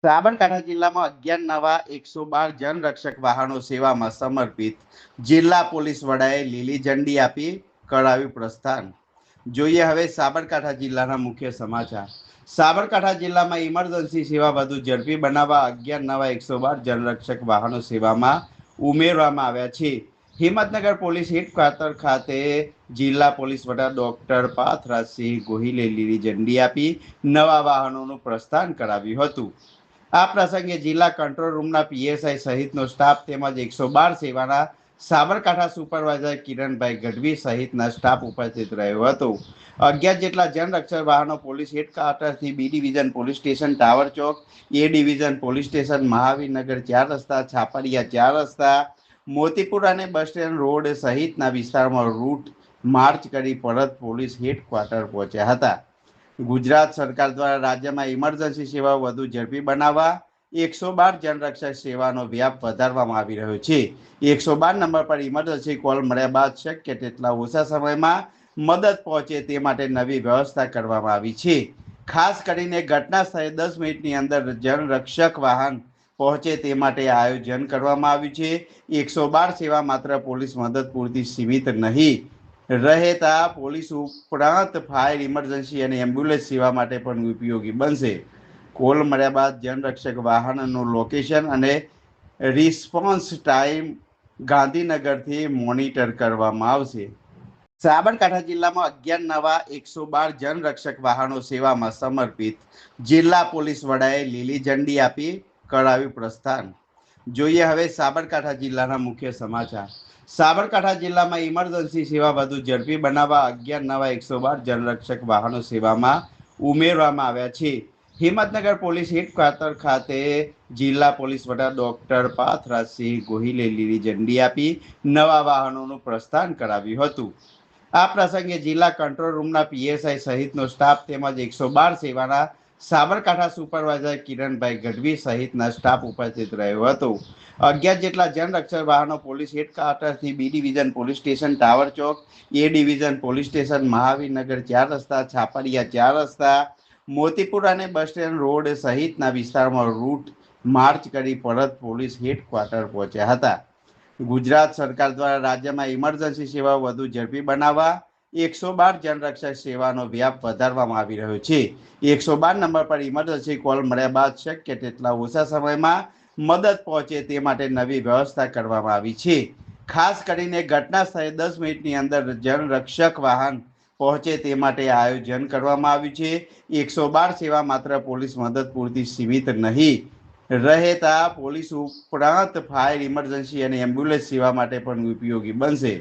સાબરકાંઠા જિલ્લામાં 11 નવા 112 જનરક્ષક વાહનો સેવામાં સમર્પિત. જિલ્લા પોલીસ વડાએ લીલી ઝંડી આપી કરાવ્યું પ્રસ્થાન. જોઈએ હવે સાબરકાંઠા જિલ્લાના મુખ્ય સમાચાર. સાબરકાંઠા જિલ્લામાં ઇમરજન્સી સેવા વધુ ઝડપી બનાવવા 11 નવા 112 જનરક્ષક વાહનો સેવામાં ઉમેરવામાં આવ્યા છે. હિંમતનગર પોલીસ હેડક્વાર્ટર ખાતે જિલ્લા પોલીસ વડા ડોક્ટર પાર્થરાજસિંહ ગોહિલે લીલી ઝંડી આપી નવા વાહનોનું પ્રસ્થાન કરાવ્યું હતું. આ પ્રસંગે જિલ્લા કંટ્રોલ રૂમના પીએસઆઈ સહિતનો સ્ટાફ તેમજ 112 સેવાના સાબરકાંઠા સુપરવાઇઝર કિરણભાઈ ગઢવી સહિતના સ્ટાફ ઉપસ્થિત રહ્યો હતો. 11 જેટલા જનરક્ષક વાહનો પોલીસ હેડક્વાર્ટરથી B division police station tower ચોક, A division police station Mahavirnagar 4 રસ્તા, છાપરિયા 4 રસ્તા, મોતીપુર અને બસ સ્ટેન્ડ રોડ સહિતના વિસ્તારમાં રૂટ માર્ચ કરી પરત પોલીસ હેડક્વાર્ટર પહોંચ્યા હતા. ગુજરાત સરકાર દ્વારા રાજ્યમાં ઇમરજન્સી સેવાઓ વધુ ઝડપી બનાવવા 112 જનરક્ષક સેવાનો વ્યાપ વધારવામાં આવી રહ્યો છે. 112 નંબર પર ઇમરજન્સી કોલ મળ્યા બાદ શક્ય તેટલા ઓછા સમયમાં મદદ પહોંચે તે માટે નવી વ્યવસ્થા કરવામાં આવી છે. ખાસ કરીને ઘટના સ્થળે 10 મિનિટની અંદર જનરક્ષક વાહન પહોંચે તે માટે આયોજન કરવામાં આવ્યું છે. 112 સેવા માત્ર પોલીસ મદદ પૂરતી સીમિત નહીં રહેતા પોલીસ ઉપરાંત ફાયર, ઇમરજન્સી અને એમ્બ્યુલન્સ સેવા માટે પણ ઉપયોગી બનશે. કોલ મળ્યા બાદ જનરક્ષક વાહનનું લોકેશન અને રિસ્પોન્સ ટાઈમ ગાંધીનગરથી મોનિટર કરવામાં આવશે. સાબરકાંઠા જિલ્લામાં 11 નવા 112 જનરક્ષક વાહનો સેવામાં સમર્પિત. જિલ્લા પોલીસ વડાએ લીલી ઝંડી આપી કરાવ્યું પ્રસ્થાન. જોઈએ હવે સાબરકાંઠા જિલ્લાના મુખ્ય સમાચાર. સાબરકાંઠા જિલ્લામાં ઇમરજન્સી સેવા વધુ ઝડપી બનાવવા 11 નવા 112 જનરક્ષક વાહનો સેવામાં ઉમેરવામાં આવ્યા છે. હિંમતનગર પોલીસ હેડક્વાર્ટર ખાતે જિલ્લા પોલીસ વડા ડોક્ટર પાર્થરાજસિંહ ગોહિલે લીલી ઝંડી આપી નવા વાહનોનું પ્રસ્થાન કરાવ્યું હતું. આ પ્રસંગે જિલ્લા કંટ્રોલ રૂમના પીએસઆઈ સહિતનો સ્ટાફ તેમજ 112 સેવાના સાબરકાંઠા સુપરવાઇઝર કિરણભાઈ ગઢવી સહિતના સ્ટાફ ઉપસ્થિત રહ્યો હતો. 11 જેટલા જનરક્ષક વાહનો પોલીસ હેડક્વાર્ટરથી B division police station tower ચોક, A division police station Mahavirnagar 4 રસ્તા, છાપરિયા 4 રસ્તા, મોતીપુર અને બસ સ્ટેન્ડ રોડ સહિતના વિસ્તારમાં રૂટ માર્ચ કરી પરત પોલીસ હેડક્વાર્ટર પહોંચ્યા હતા. ગુજરાત સરકાર દ્વારા રાજ્યમાં ઇમરજન્સી સેવાઓ વધુ ઝડપી બનાવવા 112 જનરક્ષક સેવાનો વ્યાપ વધારવામાં આવી રહ્યો છે. 112 નંબર પર ઇમરજન્સી કોલ મળ્યા બાદ શક્ય તેટલા ઓછા સમયમાં મદદ પહોંચે તે માટે નવી વ્યવસ્થા કરવામાં આવી છે. ખાસ કરીને ઘટના સ્થળે 10 મિનિટની અંદર જનરક્ષક વાહન પહોંચે તે માટે આયોજન કરવામાં આવ્યું છે. 112 સેવા માત્ર પોલીસ મદદ પૂરતી સીમિત નહીં રહેતા પોલીસ ઉપરાંત ફાયર, ઇમરજન્સી અને એમ્બ્યુલન્સ સેવા માટે પણ ઉપયોગી બનશે.